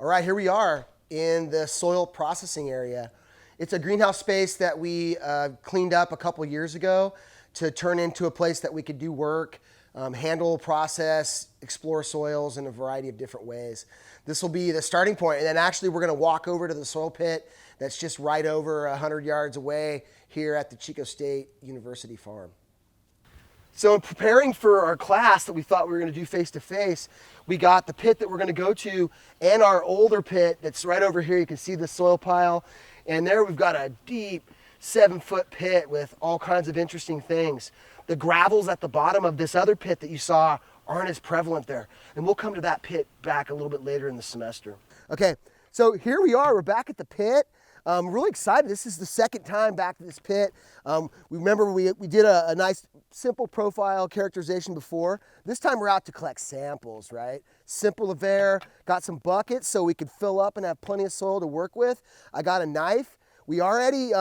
All right, here we are in the soil processing area. It's a greenhouse space that we cleaned up a couple years ago to turn into a place that we could do work, handle, process, explore soils in a variety of different ways. This will be the starting point, and then actually we're going to walk over to the soil pit that's just right over 100 yards away here at the Chico State University farm. So in preparing for our class that we thought we were going to do face-to-face, we got the pit that we're going to go to and our older pit that's right over here. You can see the soil pile. And there we've got a deep 7-foot pit with all kinds of interesting things. The gravels at the bottom of this other pit that you saw aren't as prevalent there. And we'll come to that pit back a little bit later in the semester. Okay, so here we are. We're back at the pit. Really excited. This is the second time back to this pit. Remember we did a nice simple profile characterization before. This time we're out to collect samples, right? Simple affair. Got some buckets so we could fill up and have plenty of soil to work with. I got a knife. We already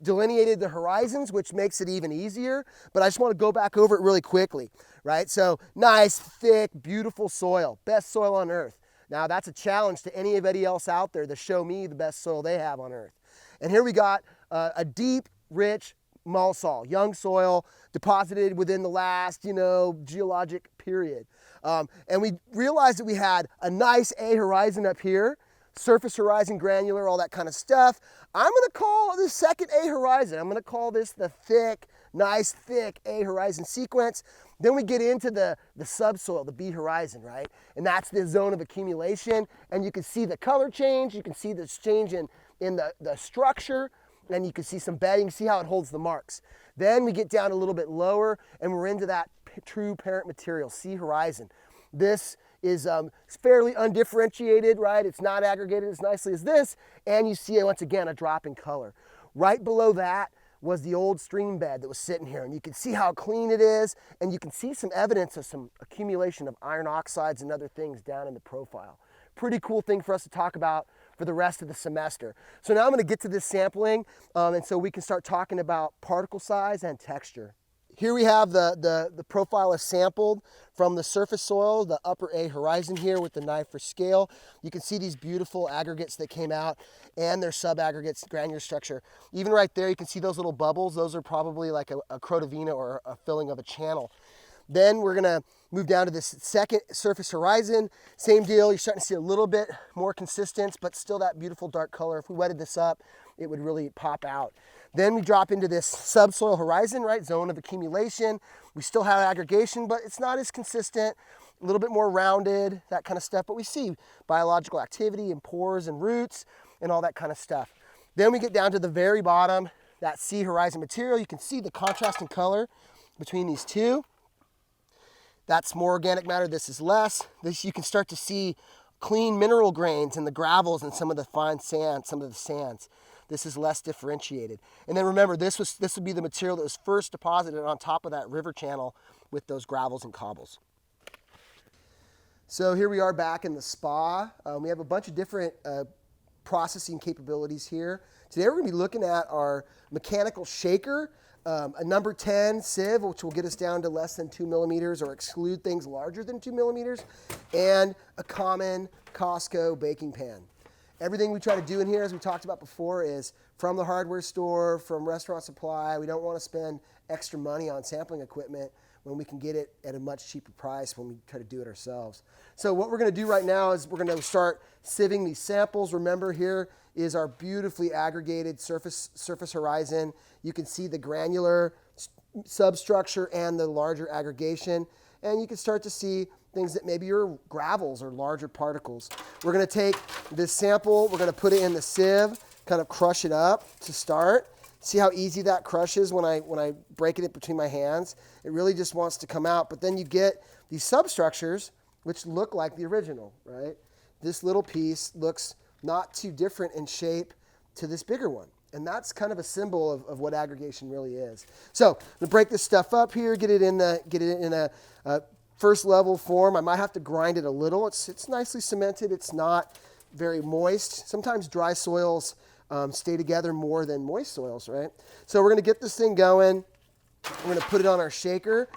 delineated the horizons, which makes it even easier, but I just want to go back over it really quickly, right? So nice, thick, beautiful soil. Best soil on earth. Now that's a challenge to anybody else out there to show me the best soil they have on earth. And here we got a deep, rich mulsol, young soil deposited within the last, geologic period. And we realized that we had a nice A horizon up here, surface horizon, granular, all that kind of stuff. I'm gonna call this second A horizon, I'm gonna call this the thick, nice, thick A horizon sequence. Then we get into the subsoil, the B horizon, right? And that's the zone of accumulation. And you can see the color change. You can see the change in the structure. And you can see some bedding, see how it holds the marks. Then we get down a little bit lower and we're into that true parent material, C horizon. This is fairly undifferentiated, right? It's not aggregated as nicely as this. And you see, once again, a drop in color. Right below that was the old stream bed that was sitting here, and you can see how clean it is, and you can see some evidence of some accumulation of iron oxides and other things down in the profile. Pretty cool thing for us to talk about for the rest of the semester. So now I'm going to get to this sampling, and so we can start talking about particle size and texture. Here we have the profile is sampled from the surface soil, the upper A horizon here with the knife for scale. You can see these beautiful aggregates that came out and their sub-aggregates, granular structure. Even right there, you can see those little bubbles. Those are probably like a crotovina or a filling of a channel. Then we're gonna move down to this second surface horizon. Same deal, you're starting to see a little bit more consistence, but still that beautiful dark color. If we wetted this up, it would really pop out. Then we drop into this subsoil horizon, right? Zone of accumulation. We still have aggregation, but it's not as consistent, a little bit more rounded, that kind of stuff. But we see biological activity in pores and roots and all that kind of stuff. Then we get down to the very bottom, that C horizon material. You can see the contrast in color between these two. That's more organic matter, this is less. This you can start to see clean mineral grains in the gravels and some of the fine sand, some of the sands. This is less differentiated. And then remember, this would be the material that was first deposited on top of that river channel with those gravels and cobbles. So here we are back in the spa. We have a bunch of different processing capabilities here. Today we're gonna be looking at our mechanical shaker, a number 10 sieve, which will get us down to less than 2 millimeters or exclude things larger than 2 millimeters, and a common Costco baking pan. Everything we try to do in here, as we talked about before, is from the hardware store, from restaurant supply. We don't want to spend extra money on sampling equipment when we can get it at a much cheaper price when we try to do it ourselves. So what we're going to do right now is we're going to start sieving these samples. Remember, here is our beautifully aggregated surface horizon. You can see the granular substructure and the larger aggregation. And you can start to see things that maybe are gravels or larger particles. We're going to take this sample, we're going to put it in the sieve, kind of crush it up to start. See how easy that crushes when I break it between my hands? It really just wants to come out. But then you get these substructures which look like the original, right? This little piece looks not too different in shape to this bigger one. And that's kind of a symbol of what aggregation really is. So I'm gonna break this stuff up here, get it in a first level form. I might have to grind it a little. It's nicely cemented. It's not very moist. Sometimes dry soils stay together more than moist soils, right? So we're gonna get this thing going. We're gonna put it on our shaker.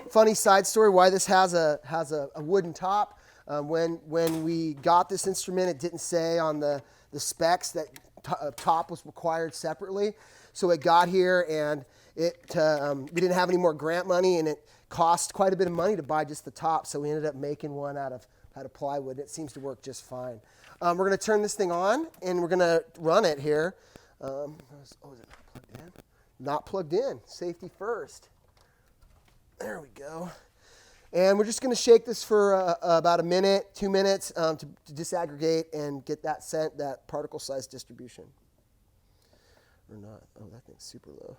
Funny side story why this has a wooden top. When we got this instrument, it didn't say on the specs that top was required separately. So it got here, and we didn't have any more grant money, and it cost quite a bit of money to buy just the top. So we ended up making one out of plywood. It seems to work just fine. We're going to turn this thing on, and we're going to run it here. Is it not plugged in? Not plugged in. Safety first. There we go. And we're just going to shake this for about a minute, 2 minutes to disaggregate and get that particle size distribution. Or not. Oh, that thing's super low.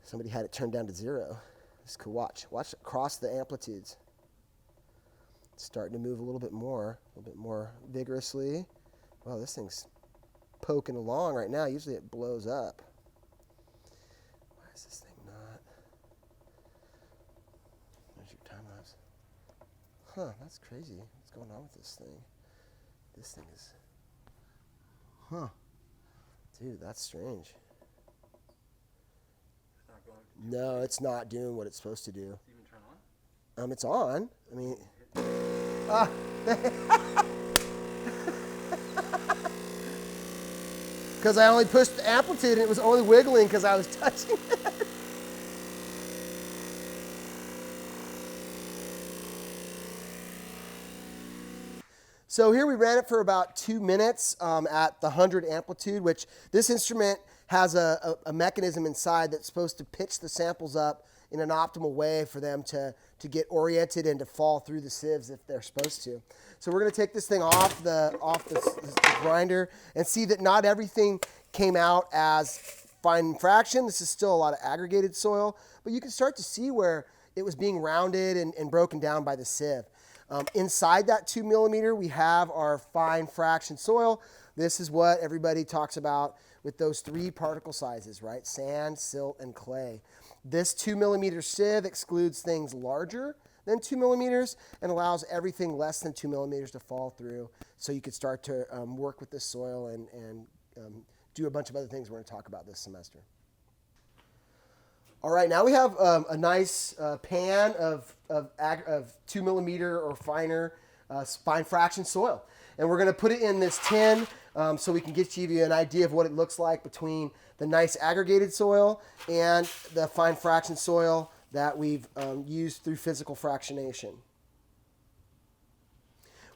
Somebody had it turned down to 0. This is cool. Watch across the amplitudes. It's starting to move a little bit more vigorously. Wow, this thing's poking along right now. Usually it blows up. Why is this thing not? There's your time lapse. Huh, that's crazy. What's going on with this thing? This thing is... Huh. Dude, that's strange. It's not going to... No, it's not doing what it's supposed to do. Does it even turn on? It's on. I mean... Because I only pushed the amplitude and it was only wiggling because I was touching it. So here we ran it for about 2 minutes at the 100 amplitude, which this instrument has a mechanism inside that's supposed to pitch the samples up in an optimal way for them to get oriented and to fall through the sieves if they're supposed to. So we're going to take this thing off the grinder and see that not everything came out as fine fraction. This is still a lot of aggregated soil, but you can start to see where it was being rounded and broken down by the sieve. Inside that 2 millimeter, we have our fine fraction soil. This is what everybody talks about with those 3 particle sizes, right? Sand, silt, and clay. This 2 millimeter sieve excludes things larger than 2 millimeters and allows everything less than 2 millimeters to fall through, so you could start to work with this soil and do a bunch of other things we're going to talk about this semester. All right, now we have a nice pan of 2 millimeter or finer fine fraction soil. And we're going to put it in this tin so we can give you an idea of what it looks like between the nice aggregated soil and the fine fraction soil that we've used through physical fractionation.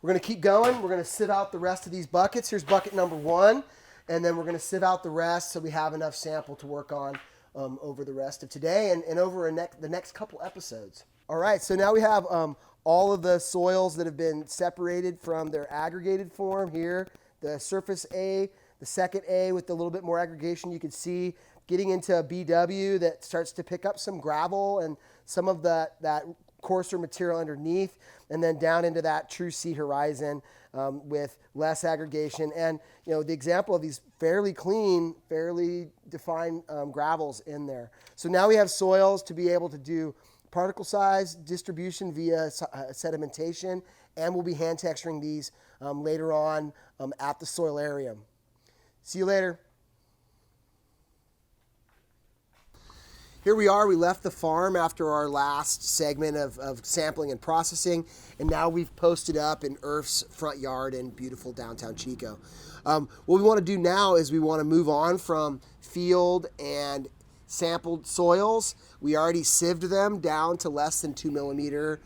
We're going to keep going. We're going to sieve out the rest of these buckets. Here's bucket number 1, and then we're going to sieve out the rest so we have enough sample to work on over the rest of today and over the next couple episodes. All right, so now we have all of the soils that have been separated from their aggregated form here. The surface A, the second A with a little bit more aggregation, you can see getting into a BW that starts to pick up some gravel and some of that coarser material underneath, and then down into that true sea horizon with less aggregation. And the example of these fairly clean, fairly defined gravels in there. So now we have soils to be able to do particle size distribution via sedimentation, and we'll be hand texturing these later on at the soilarium. See you later. Here we are. We left the farm after our last segment of sampling and processing, and now we've posted up in Irf's front yard in beautiful downtown Chico. What we want to do now is we want to move on from field and sampled soils. We already sieved them down to less than 2 millimeter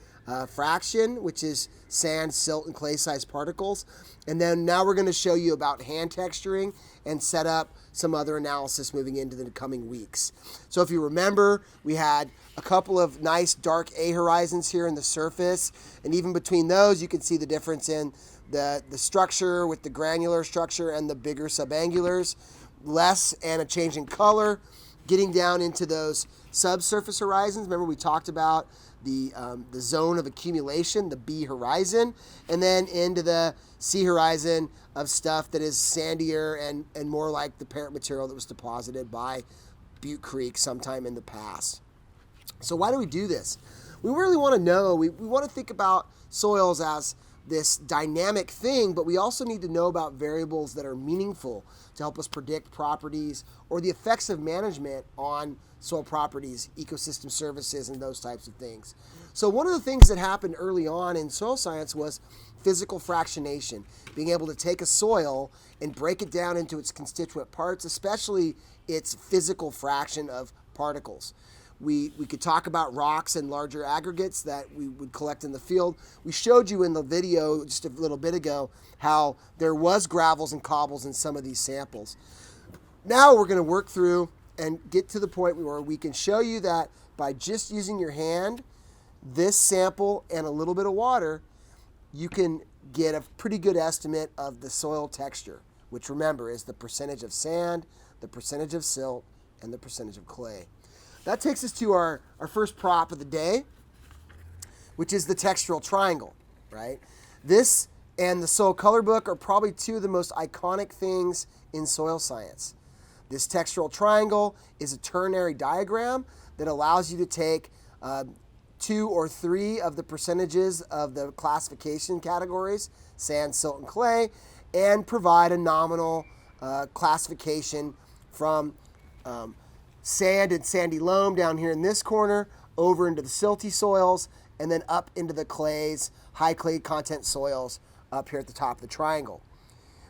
fraction, which is sand, silt, and clay sized particles. And then now we're going to show you about hand texturing and set up some other analysis moving into the coming weeks. So if you remember, we had a couple of nice dark A horizons here in the surface, and even between those you can see the difference in the structure with the granular structure and the bigger subangulars, less and a change in color. Getting down into those subsurface horizons, remember we talked about the zone of accumulation, the B horizon, and then into the C horizon of stuff that is sandier and more like the parent material that was deposited by Butte Creek sometime in the past. So why do we do this? We really want to know, we want to think about soils as this dynamic thing, but we also need to know about variables that are meaningful to help us predict properties or the effects of management on soil properties, ecosystem services, and those types of things. So one of the things that happened early on in soil science was physical fractionation, being able to take a soil and break it down into its constituent parts, especially its physical fraction of particles. We could talk about rocks and larger aggregates that we would collect in the field. We showed you in the video just a little bit ago how there was gravels and cobbles in some of these samples. Now we're going to work through and get to the point where we can show you that by just using your hand, this sample, and a little bit of water, you can get a pretty good estimate of the soil texture, which remember is the percentage of sand, the percentage of silt, and the percentage of clay. That takes us to our first prop of the day, which is the textural triangle, right? This and the soil color book are probably two of the most iconic things in soil science. This textural triangle is a ternary diagram that allows you to take 2 or 3 of the percentages of the classification categories, sand, silt, and clay, and provide a nominal classification from sand and sandy loam down here in this corner, over into the silty soils, and then up into the clays, high clay content soils up here at the top of the triangle.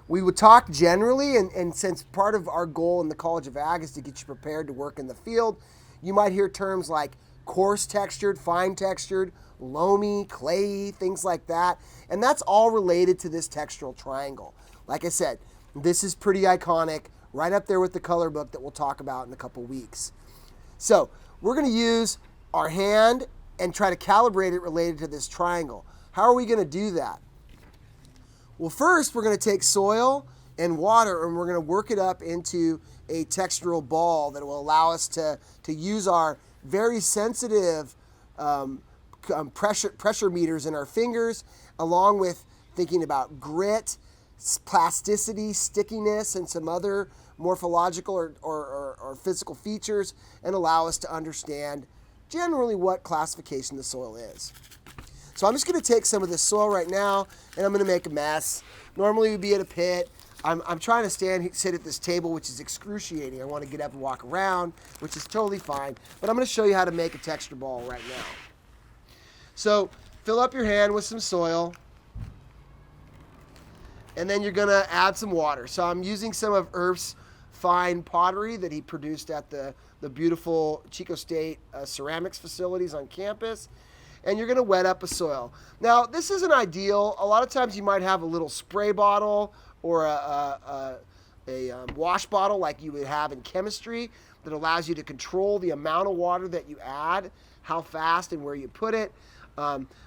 We would talk generally, and since part of our goal in the College of Ag is to get you prepared to work in the field, you might hear terms like coarse textured, fine textured, loamy, clayey, things like that. And that's all related to this textural triangle. Like I said, this is pretty iconic, right up there with the color book that we'll talk about in a couple weeks. So we're going to use our hand and try to calibrate it related to this triangle. How are we going to do that? Well, first we're going to take soil and water and we're going to work it up into a textural ball that will allow us to use our very sensitive pressure meters in our fingers, along with thinking about grit, plasticity, stickiness, and some other morphological or physical features, and allow us to understand generally what classification the soil is. So I'm just going to take some of this soil right now, and I'm going to make a mess. Normally we'd be at a pit. I'm trying to sit at this table, which is excruciating. I want to get up and walk around, which is totally fine. But I'm going to show you how to make a texture ball right now. So fill up your hand with some soil, and then you're going to add some water. So I'm using some of Irf's fine pottery that he produced at the beautiful Chico State ceramics facilities on campus. And you're going to wet up a soil. Now, this isn't ideal. A lot of times you might have a little spray bottle or a wash bottle like you would have in chemistry that allows you to control the amount of water that you add, how fast and where you put it.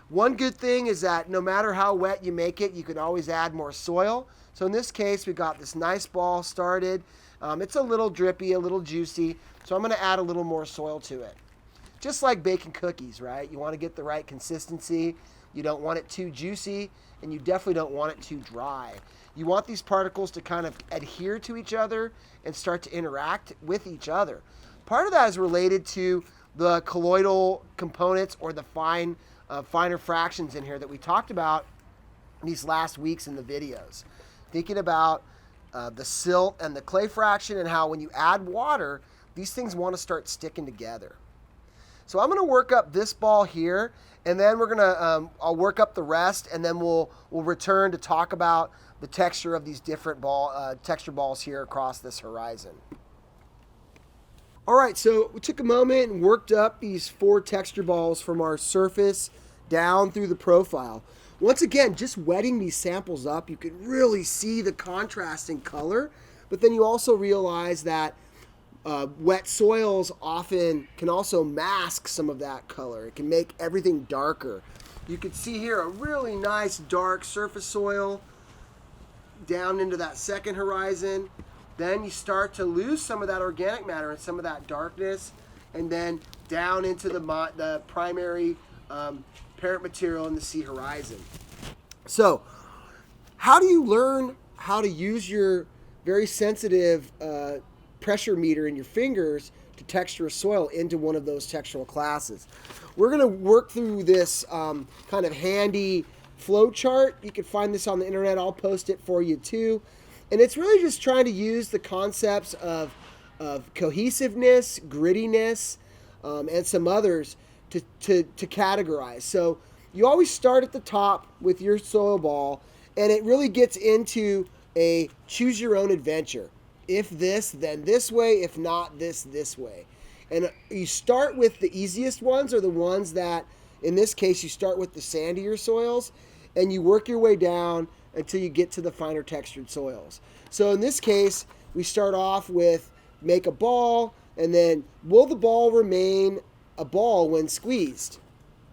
One good thing is that no matter how wet you make it, you can always add more soil. So in this case, we've got this nice ball started. It's a little drippy, a little juicy, so I'm going to add a little more soil to it. Just like baking cookies, right? You want to get the right consistency. You don't want it too juicy, and you definitely don't want it too dry. You want these particles to kind of adhere to each other and start to interact with each other. Part of that is related to the colloidal components or the finer fractions in here that we talked about these last weeks in the videos. Thinking about the silt and the clay fraction and how when you add water, these things want to start sticking together. So I'm going to work up this ball here, and then we're going to, I'll work up the rest, and then we'll return to talk about the texture of these different texture balls here across this horizon. All right, so we took a moment and worked up these 4 texture balls from our surface down through the profile. Once again, just wetting these samples up, you can really see the contrast in color, but then you also realize that wet soils often can also mask some of that color. It can make everything darker. You can see here a really nice dark surface soil down into that second horizon. Then you start to lose some of that organic matter and some of that darkness, and then down into the primary parent material in the C horizon. So how do you learn how to use your very sensitive pressure meter in your fingers to texture a soil into one of those textural classes? We're going to work through this kind of handy flow chart. You can find this on the internet. I'll post it for you too. And it's really just trying to use the concepts of cohesiveness, grittiness, and some others to categorize. So you always start at the top with your soil ball, and it really gets into a choose your own adventure. If this, then this way. If not, this way. And you start with the easiest ones, or the ones that, in this case, you start with the sandier soils, and you work your way down until you get to the finer textured soils. So in this case, we start off with make a ball, and then will the ball remain a ball when squeezed,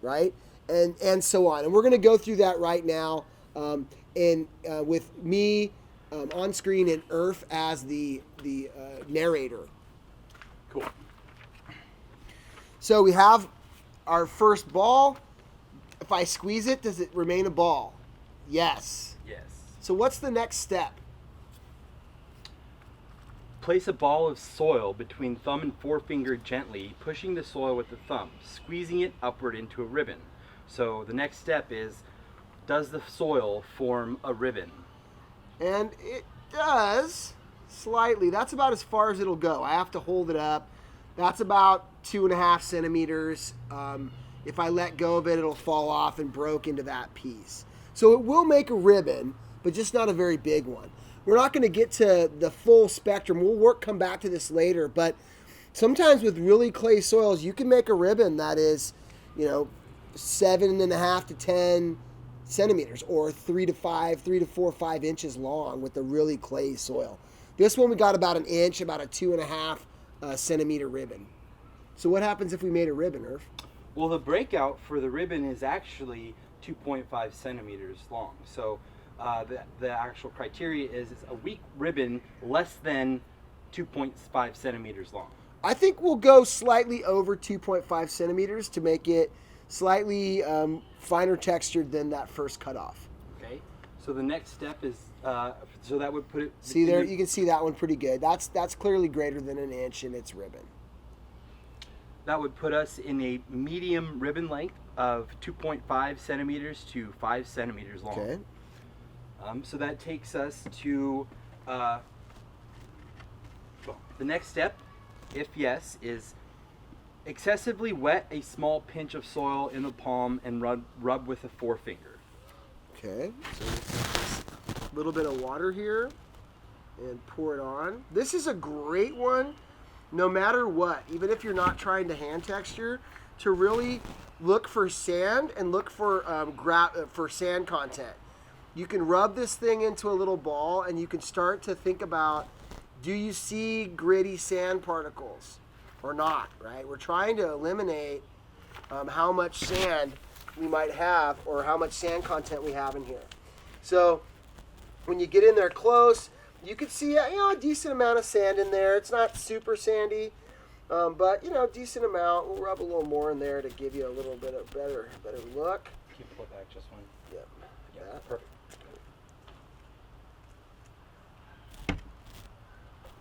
right? And so on. And we're going to go through that right now, with me on screen and Irf as the narrator. Cool. So we have our first ball. If I squeeze it, does it remain a ball? Yes. Yes. So what's the next step? Place a ball of soil between thumb and forefinger gently, pushing the soil with the thumb, squeezing it upward into a ribbon. So the next step is, does the soil form a ribbon? And it does, slightly. That's about as far as it'll go. I have to hold it up. That's about 2.5 centimeters. If I let go of it, it'll fall off and broke into that piece. So it will make a ribbon, but just not a very big one. We're not going to get to the full spectrum. We'll come back to this later, but sometimes with really clay soils, you can make a ribbon that is, 7.5 to 10 centimeters, or 3 to 4 or 5 inches long with a really clay soil. This one we got about an inch, about a 2.5 centimeter ribbon. So what happens if we made a ribbon, Irf? Well, the breakout for the ribbon is actually 2.5 centimeters long. So the actual criteria is it's a weak ribbon less than 2.5 centimeters long. I think we'll go slightly over 2.5 centimeters to make it slightly finer textured than that first cutoff. Okay. So the next step is, so that would put it... See there, you can see that one pretty good. That's clearly greater than an inch in its ribbon. That would put us in a medium ribbon length of 2.5 centimeters to 5 centimeters long. Okay. So that takes us to the next step, if yes, is excessively wet a small pinch of soil in the palm and rub with a forefinger. Okay, so a little bit of water here and pour it on. This is a great one, no matter what, even if you're not trying to hand texture, to really look for sand and look for sand content. You can rub this thing into a little ball and you can start to think about, do you see gritty sand particles or not, right? We're trying to eliminate how much sand we might have, or how much sand content we have in here. So when you get in there close, you can see a decent amount of sand in there. It's not super sandy, but decent amount. We'll rub a little more in there to give you a little bit of better look. Keep it back just one. Yep. Yeah, perfect.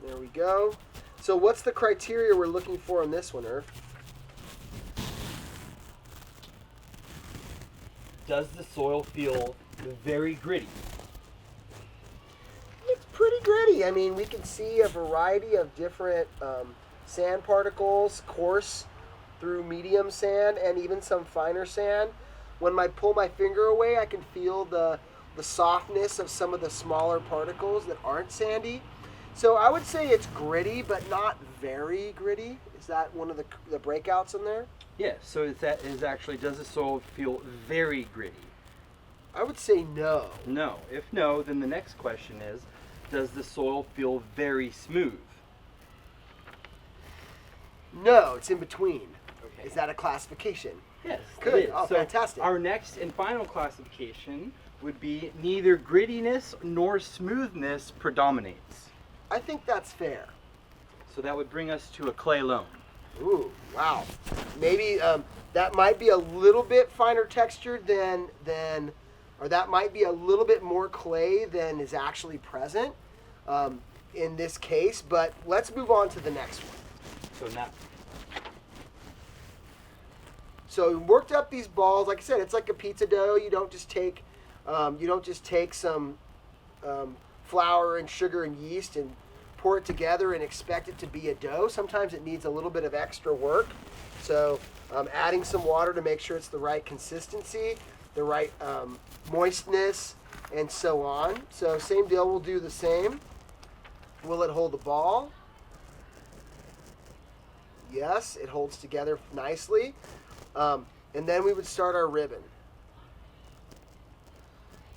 There we go. So what's the criteria we're looking for on this one, Irf? Does the soil feel very gritty? It's pretty gritty. I mean, we can see a variety of different sand particles, coarse through medium sand, and even some finer sand. When I pull my finger away, I can feel the softness of some of the smaller particles that aren't sandy. So I would say it's gritty, but not very gritty. Is that one of the breakouts in there? Yeah, so is actually, does the soil feel very gritty? I would say no. No. If no, then the next question is, does the soil feel very smooth? No, it's in between. Okay. Is that a classification? Yes, Good. it is. Oh, So fantastic. Our next and final classification would be neither grittiness nor smoothness predominates. I think that's fair. So that would bring us to a clay loam. Ooh, wow. Maybe that might be a little bit finer textured than, or that might be a little bit more clay than is actually present in this case. But let's move on to the next one. So now, So we worked up these balls. Like I said, it's like a pizza dough. You don't just take some flour and sugar and yeast and pour it together and expect it to be a dough. Sometimes it needs a little bit of extra work. So adding some water to make sure it's the right consistency, the right moistness, and so on. So same deal, we'll do the same. Will it hold the ball? Yes, it holds together nicely. And then we would start our ribbon.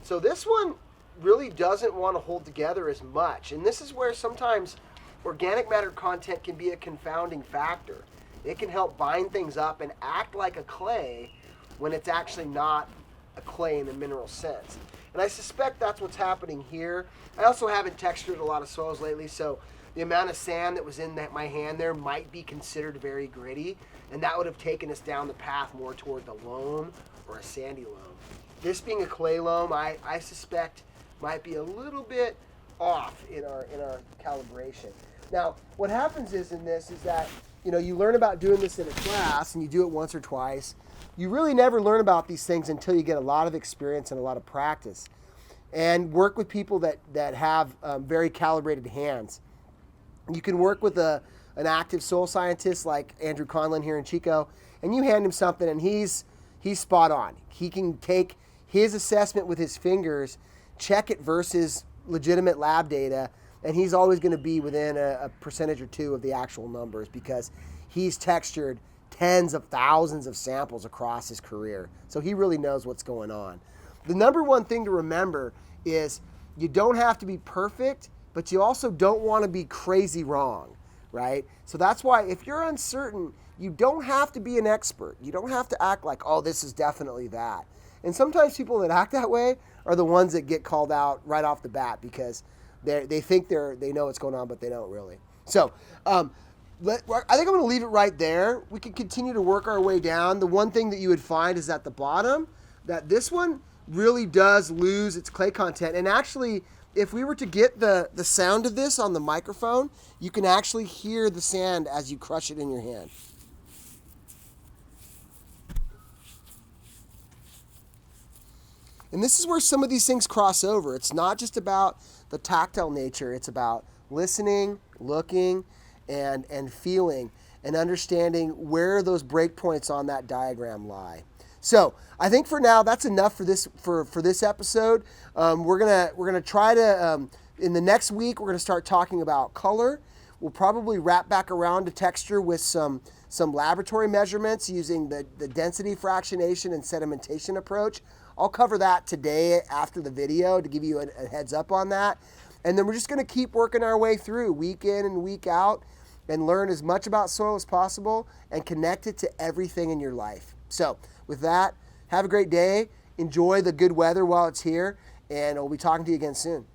So this one really doesn't want to hold together as much. And this is where sometimes organic matter content can be a confounding factor. It can help bind things up and act like a clay when it's actually not a clay in the mineral sense. And I suspect that's what's happening here. I also haven't textured a lot of soils lately, so the amount of sand that was in my hand there might be considered very gritty, and that would have taken us down the path more toward the loam or a sandy loam. This being a clay loam, I suspect might be a little bit off in our calibration. Now, what happens is in this is that you learn about doing this in a class and you do it once or twice. You really never learn about these things until you get a lot of experience and a lot of practice, and work with people that have very calibrated hands. You can work with an active soil scientist like Andrew Conlon here in Chico, and you hand him something and he's spot on. He can take his assessment with his fingers, check it versus legitimate lab data, and he's always going to be within a percentage or two of the actual numbers because he's textured tens of thousands of samples across his career. So he really knows what's going on. The number one thing to remember is you don't have to be perfect, but you also don't want to be crazy wrong, right? So that's why if you're uncertain, you don't have to be an expert. You don't have to act like, oh, this is definitely that. And sometimes people that act that way are the ones that get called out right off the bat because they think they know what's going on, but they don't really. So I think I'm going to leave it right there. We can continue to work our way down. The one thing that you would find is at the bottom that this one really does lose its clay content. And actually, if we were to get the sound of this on the microphone, you can actually hear the sand as you crush it in your hand. And this is where some of these things cross over. It's not just about the tactile nature. It's about listening, looking, and feeling, and understanding where those breakpoints on that diagram lie. So I think for now that's enough for this episode. We're gonna try to in the next week we're gonna start talking about color. We'll probably wrap back around to texture with some laboratory measurements using the density fractionation and sedimentation approach. I'll cover that today after the video to give you a heads up on that. And then we're just going to keep working our way through week in and week out and learn as much about soil as possible and connect it to everything in your life. So with that, have a great day. Enjoy the good weather while it's here, and we'll be talking to you again soon.